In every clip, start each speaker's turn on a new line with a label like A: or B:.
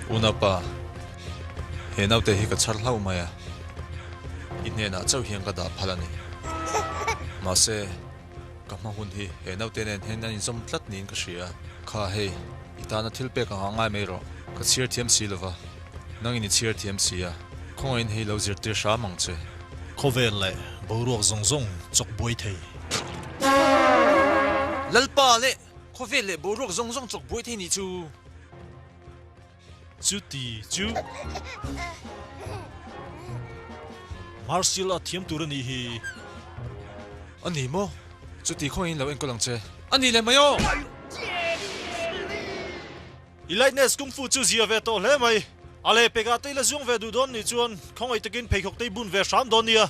A: Unapa he nau te hi ka char hlau mai a inne na chau hiang ka da phalani ma se ka ma hun hi he nau te nen hen in som tlat nin ka ria kha he itana thilpe ka ngai mai ro ka chir thiam si lova nang in chir thiam si a khong in hi lo zir tir sha mang che
B: khovel le boruak zong chok boi thei
A: lalpa le khovel le boruak zong chok boi thei ni chu
B: chu martial art thiam turani hi
A: ani mo chuti khong in lo en ko lang che ani le mayo
B: Lightness kungfu chu zia ve to le mai ale pega te la zung ve du don ni chuan khong ai takin pheikhok te bun ve sham don nia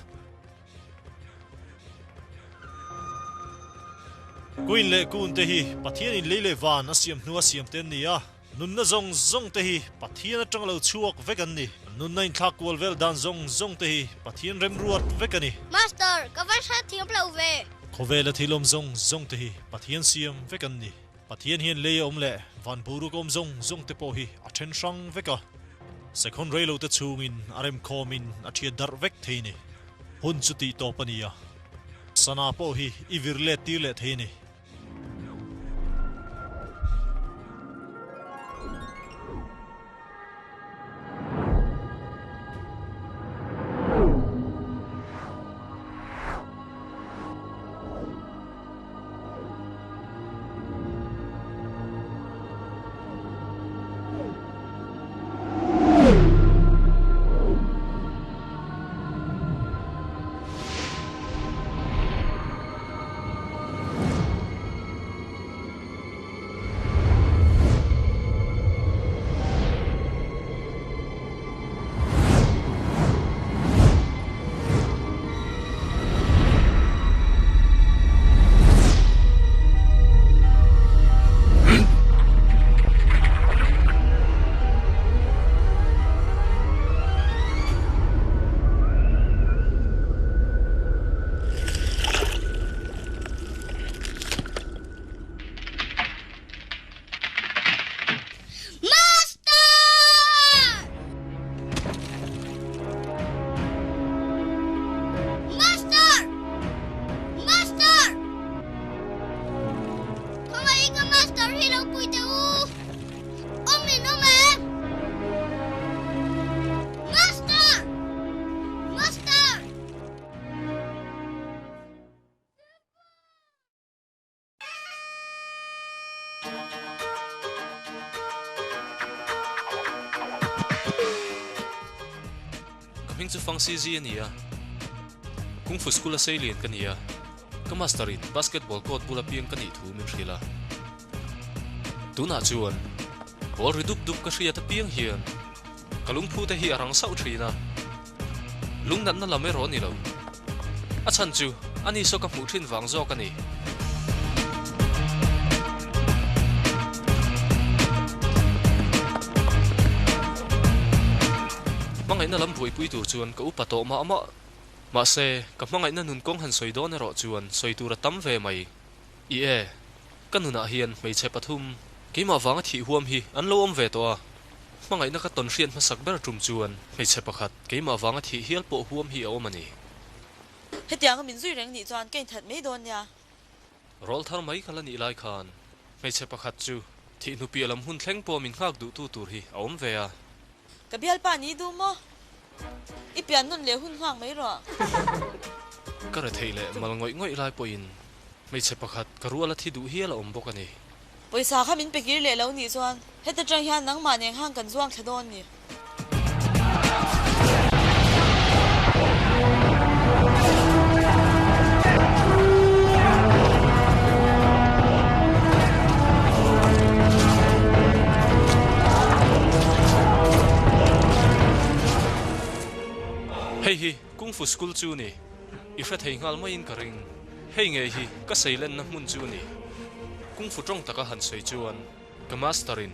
B: kuin le kun te hi pathian in leile van asiam nu asiam ten nia nun na zong te hi pathian atang lo chuak vekan ni nun nain thak wal vel dan zong te hi pathian rem ruat vekani
C: Master cover sa thiam plau ve
B: khovela thilom zong te hi pathian siam vekan ni pathian hian le om le van buru kom zong te po hi athen sang veka second railo te chungin arem khomin athia dar vek theini hun chuti to pania sana po hi ivirle tirle theini
D: Kaming chu fang CZ ania kungfu school a sailin kania ka masterin basketball court bula piang kani thu min rila tuna chuan ball ridup dup ka hria ta piang hian kalung phu te hi arang sau thina lungnan na lame ro ni lo a chan chu ani so ka mu thin wang zo kani mangai na lam bui pui tur chuan ka upato ma se ka mangai na nun kong han soido na ro chuan soitura tam ve mai i e kanuna hian mei che pathum keima wanga thi huam hi an lo om ve to a mangai na ka ton hrian ma sak ber tum chuan mei che pakhat keima wanga thi hial po huam hi o mani
E: hetiang min zui reng ni chuan kein that mei don ya
D: rol thar mai khala ni lai khan mei che pakhat chu thi nu pi lam hun thleng po min hak du tu tur hi om ve a
E: ka bial pa ni du mo ipian nun le hun hang mai ro
D: ka ra theile mal ngoi lai po in mei che pakhat ka ruala thi du hial om bok ani
E: poisa kha min pekir le lo ni chuan heta tang hian nang ma neng hang kan zuang thadon ni
D: hei hi kungfu school chu ni ifra thei ngal mai in ka ring hei nge hi ka seilen na mun chu ni kungfu tong taka han soi chuan ka masterin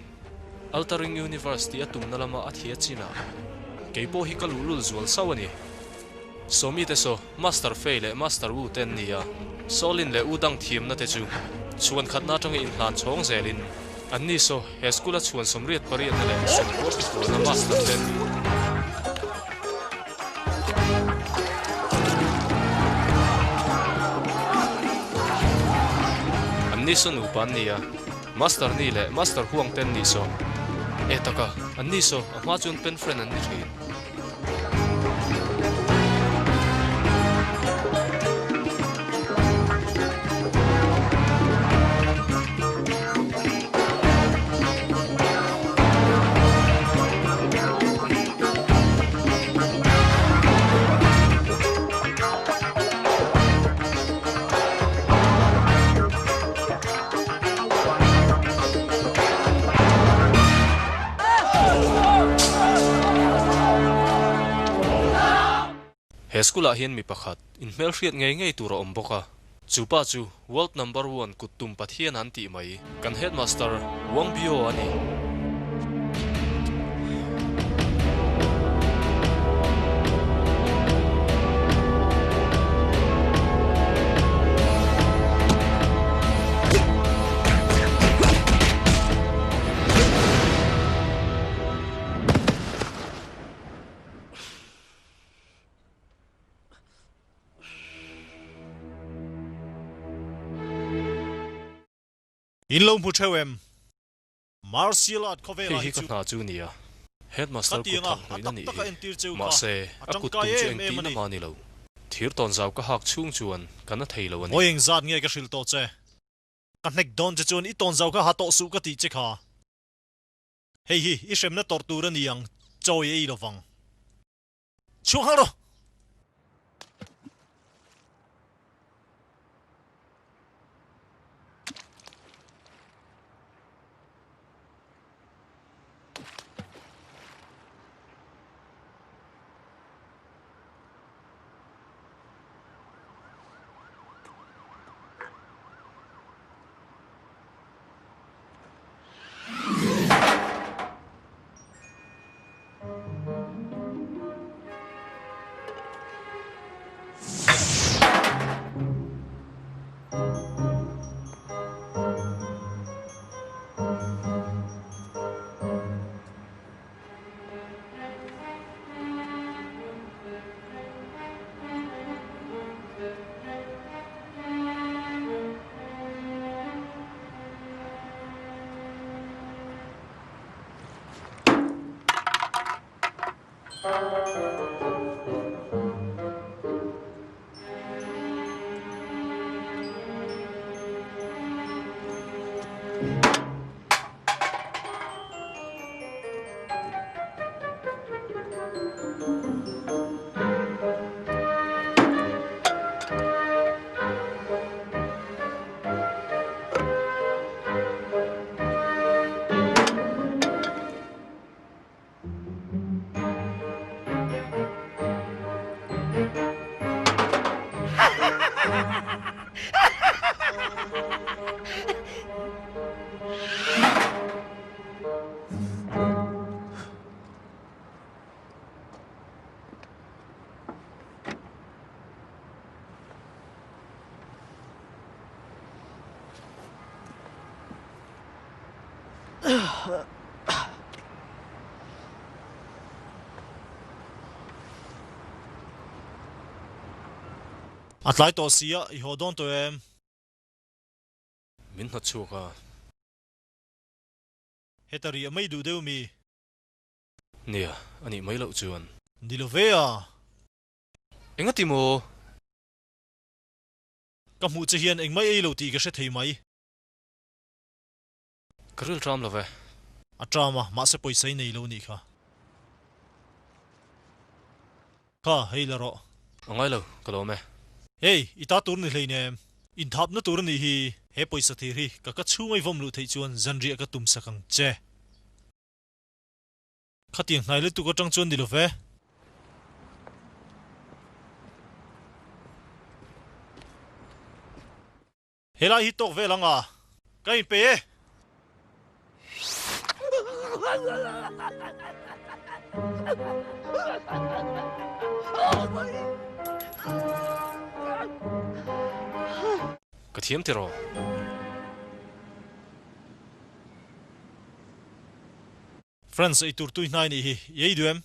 D: altering university atum na lama athia china keipo hi ka lulul zual sawani somi te so master fail le master wu ten nia solin le udang thiam na te chu chuan khatna tang in hlan chong zelin อันนี้โซ่เฮสกุลชวนสมเรียดปริยันเลยส่งโค้ชตัวน้ำมาสเตอร์เดนอันนี้โซ่หนูปันนี่อะมาสเตอร์นี่แหละมาสเตอร์ห่วงเต้นนี่โซ่ตะกะอันนี้โซ่อามาจนเป็นเฟรนด์อันนี้รี เฮสกุลาเฮียนมีประคัดอินเมลเรียดไงตัวรอมบกะจูป้าจู World Number 1กุตุมปัทเฮียนันติไหมกันเฮดมาสเตอร์วังบิโออันนี้
B: อินลงผู้เชวมมาร์ซิลอาดคอเวลา
D: ฮิ
B: ฮิ
D: กั
B: จู
D: นหาจูนี่อะเฮดมาสเตอร์กุ
B: ตี
D: ทั
B: ง
D: ง
B: อ่ะ
D: หน่อยนั่นนี่
B: ตักเอ็นตีเจ้า
D: มา
B: ค่ะ
D: เซอกุตุมจูเอ็นตีนมานี่แล้วทีร์ตอนเจ้าก็หักชุ่งชวนกันนั่นเทลวัน
B: โอ้
D: นี้
B: ยจัดเงี้ยก็ชิลโตเจกันเน็กดอนจะจวนอีตอนเจ้าก็หาโตสุกติเจ้าค่ะเฮ้ยอีเชมน่ะตอร์ตูรันยังจอยอีลฟังช่วงฮัลโหล อัดไลตัวเสียอีหัวดอนตัว
D: มินหัดชัวกะ
B: เฮตารีไม่ดูเดียวมี
D: เนี่ยอันนี้ไม่เล่าจวน
B: ดิโลเวีย
D: เอ็งติโม
B: กับหูจะเฮียนเองไม่เอโลตีก็เสถียไหม
D: กระเรื่องทรัมละเว
B: อัตรามาเสปอยใส่ในโลนี่ค่ะค่ะเฮ้ยละรอ
D: อังไงเล่ากระโดดไหม
B: เฮ้ยอีตาตัวนี่เลยเนี่ยอินทับนั่นตัวนี่ฮีเฮ้ปอยสถีรีก็ชูไม่ฟอมลุที่จวนจันเรียก็ตุ่มสักกังเจขัดยังไงเลยตัวก็จังจวนดิโลเวเฮลาฮิตโตเวลังอ่ะก็อินเป้
D: กระเทียมเตโร
B: friends ai tur tu nai ni hi yei duem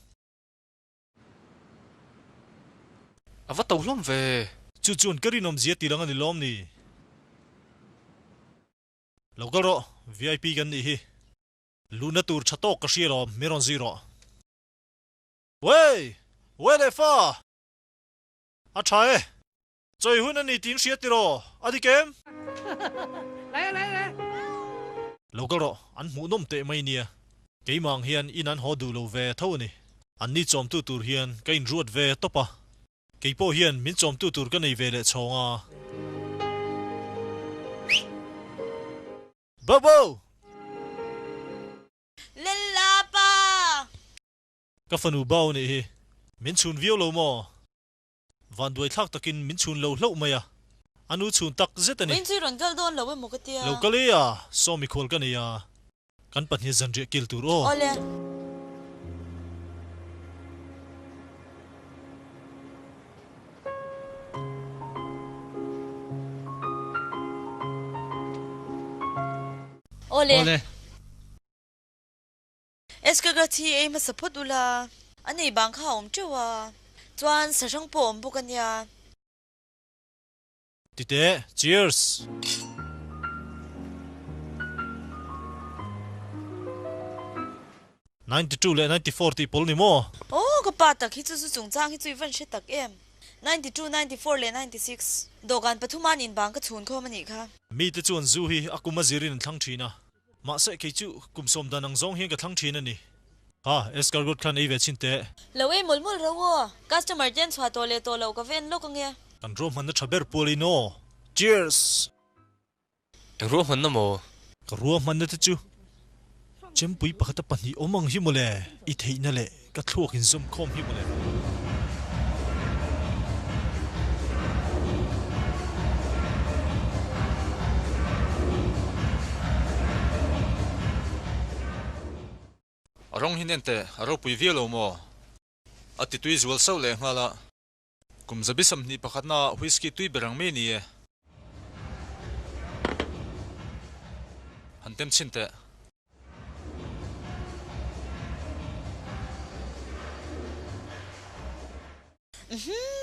D: ava tàu lom về
B: chu chun kari nom zia ti rang ani lom ni local ro vip kan ni hi luna tur chatok ka shiro miron zero wey le fa a chae choi hun ani tin sia ti ro adi kem local ro an mu nom te mai nia keimang hian inan ho du lo ve tho ni an ni chom tu tur hian kain ruat ve topa keipo hian min chom tu tur ka nei ve le chonga Bobo
E: Lilla pa
B: ka fanu baw ni hi min chun viau lo mo van duai thak takin min chun lo hlo maya anu chun tak zetani
E: min chui ron kal don lo mo ka tia
B: lo kalia so mi khol ka ni ya kan pan hi zan re kil tur o
E: ole ole eskaga thi ei ma support ula ani bang kha om chewa chuan sa sang po om bukanya
B: tite cheers $92 le $94 ti pol ni mo
E: oh ka pa tak hi chu chu chung chang hi chui van she tak em 92 94 le 96 dogan pathuman in bang ka chhun kho mani kha
B: mi te chuan zu hi akuma zirin thlang thina ma se ke chu kum som danang zong hi ka thlang thina ni ha escargot khan ei ve chin te
E: lo ei mol mol rawo customer jen chwa to le to lo ka ven lo ka nge
B: kan rom han na thaber poli no cheers
D: em ro man na mo
B: ka ruam man na te chu chem pui pakhata pani omang hi mole I theina le ka thlok in zum khom hi mole
A: arong hinente aro pui vialo mo ati tui zual so le ngala kum zabisam ni pakhatna whisky tui berang me ni e hantem chinte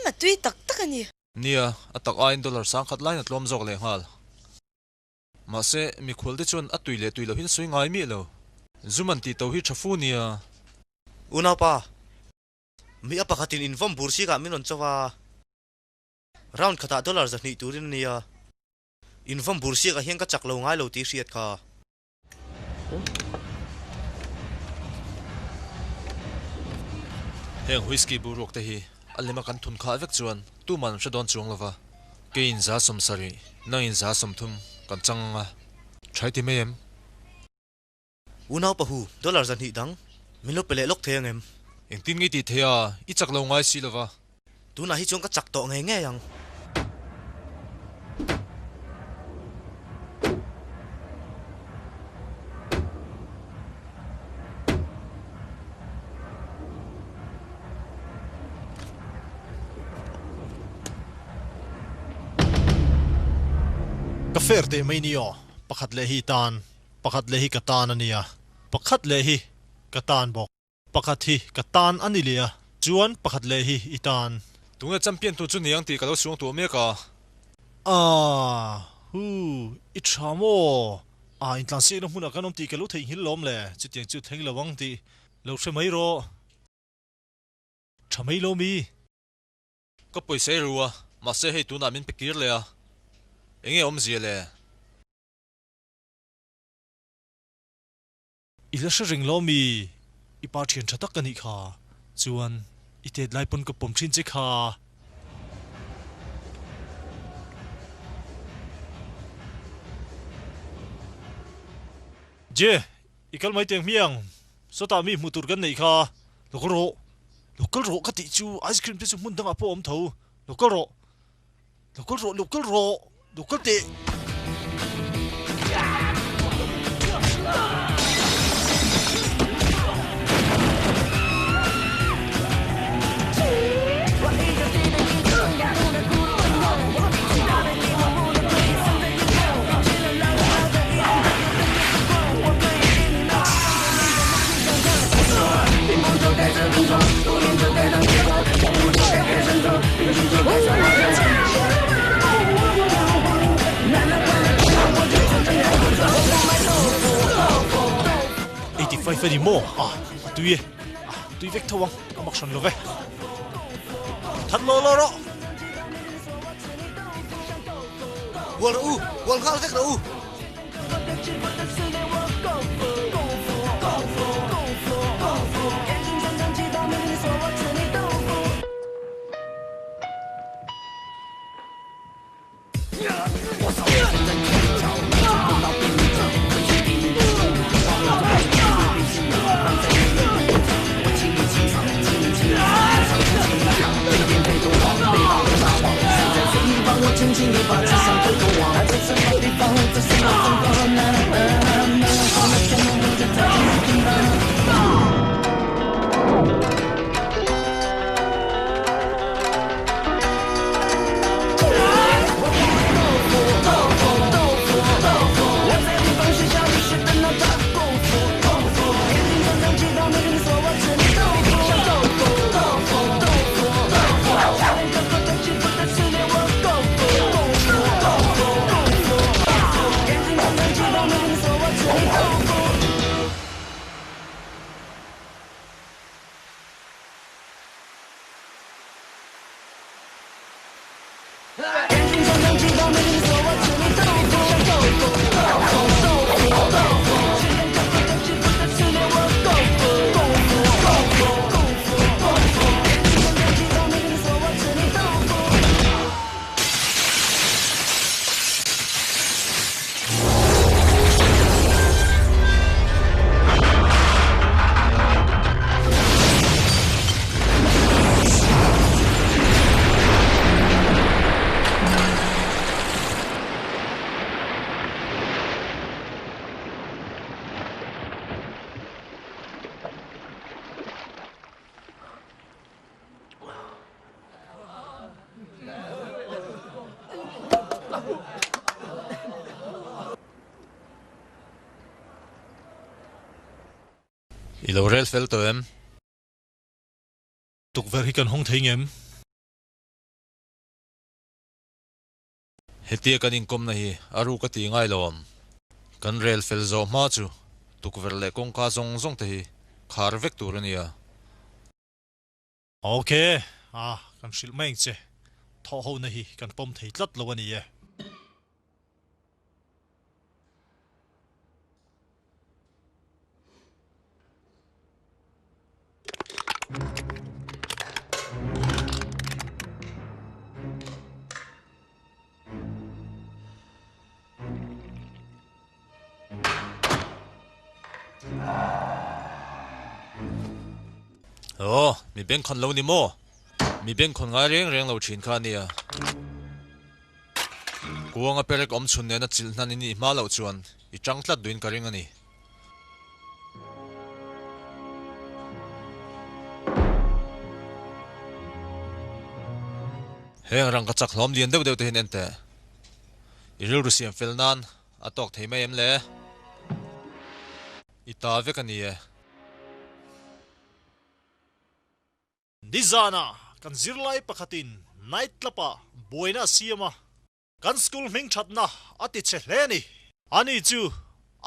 E: ma tui tak tak ani
A: nia atak $1 sang khat line atlom jok le ngal ma se mi khol de chon atui le tui lo hin sui ngai mi lo zuman ti to hi thafu nia
F: Una pa mi apa khatin inform bursi ka minon chawa round khata dollar za ni turin nia inform bursi ka hian ka chaklo ngai lo ti riat kha
A: heng whisky burok te hi alima kan thun kha vek chuan tu man shadon chuang lova kein za som sari na in za som thum kan changa thaiti mem
F: una pa hu dollar za ni dang milo pele lok theng em
A: eng tin ngi ti thea I chaklo ngai si lova
F: tu na hi chung ka chak to nge nge yang
B: ka fer te mai ni o pakhat le hi tan pakhat le hi ka tan ania pakhat le hi ka tan bok pakhat hi ka tan ani lia chuan pakhat le hi itan
A: tunga champion tu chu niang ti kalo suang tu me ka
B: hu I thamo in tlan se no huna kanom ti kalo thei hil lom le chu tiang chu theng lawang ti lo hre mai ro thamai lo mi
A: ko poise ruwa ma se hei tu na min pekir le a enge om zia le
B: ila sha ring lo mi I pa thian thatak kani kha chuan I te lai pun ko pom thin che kha je ikal mai teng miang so ta mi mutur kan nei kha local ro ka ti chu ice cream te chu mun dang apo om tho local ro local te Feni mo tui tui vek thawang amak san love that lo ro
F: wal khal vek ro
A: Ilorel fel to em
B: tuk ver hi kan hong thei ngem
A: hetia kan in kom na hi aru ka ti ngai lom kan rel fel zo ma chu tuk ver le kong ka zong te hi khar vek tur ania
B: okay kan shil meng che tho ho na hi kan pom thei tlat lo ani e
A: mi ben khon lo ni mo mi ben khon nga reng lo thin kha nia kuanga perek om chun ne na chil nan ni ma lo chuan I chang tlat duin ka ring ani heng rang ka chak hlom lian deuh te hin ente iril ru siam fel nan atok thei mai em le ita vek ani e
B: Nizana kan zirlai pakhatin night lapa boina siama kan school ming thatna ati che hleni ani chu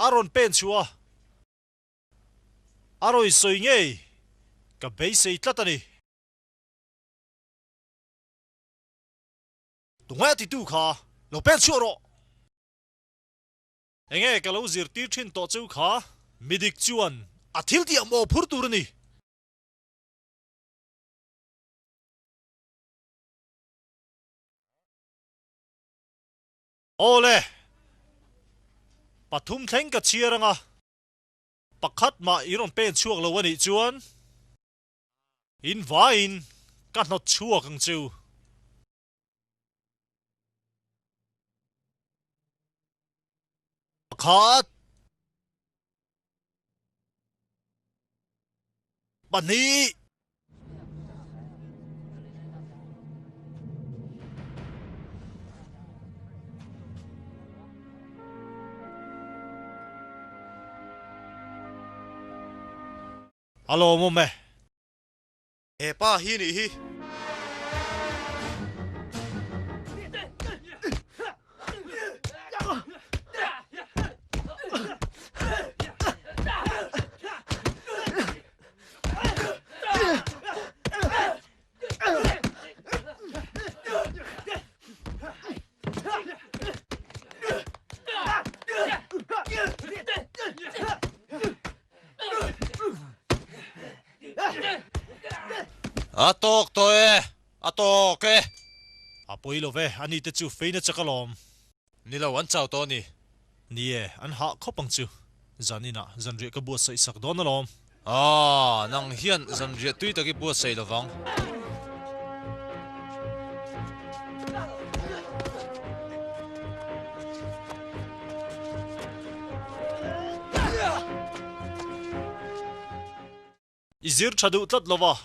B: aron pen chua aroi soi nge ka beisei tlatani tunga ti tu kha lo pen chuaro enge ka lo zir ti thin to chu kha midik chuan athil ti amo phur turani Ole pathum thleng ka chiaranga pakhat ma iron pen chuak lo ani chuan in vain ka hnot chuak ang chu pakhat bani Alo mo me
F: e pa hi ni hi
A: Atok to e. Atok e.
B: Apoi lo ve ani te chu feina chakalom.
A: Nila wan chao to ni.
B: Nie an ha khopang chu. Zanina zanri ka bua sai sak don alom.
A: Nang hian zan ria tui taki bua sei lovang.
B: Izir chadu tlat lova.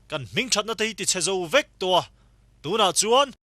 B: Kan ming chat na te hi ti chezo vek to. Tu na chuan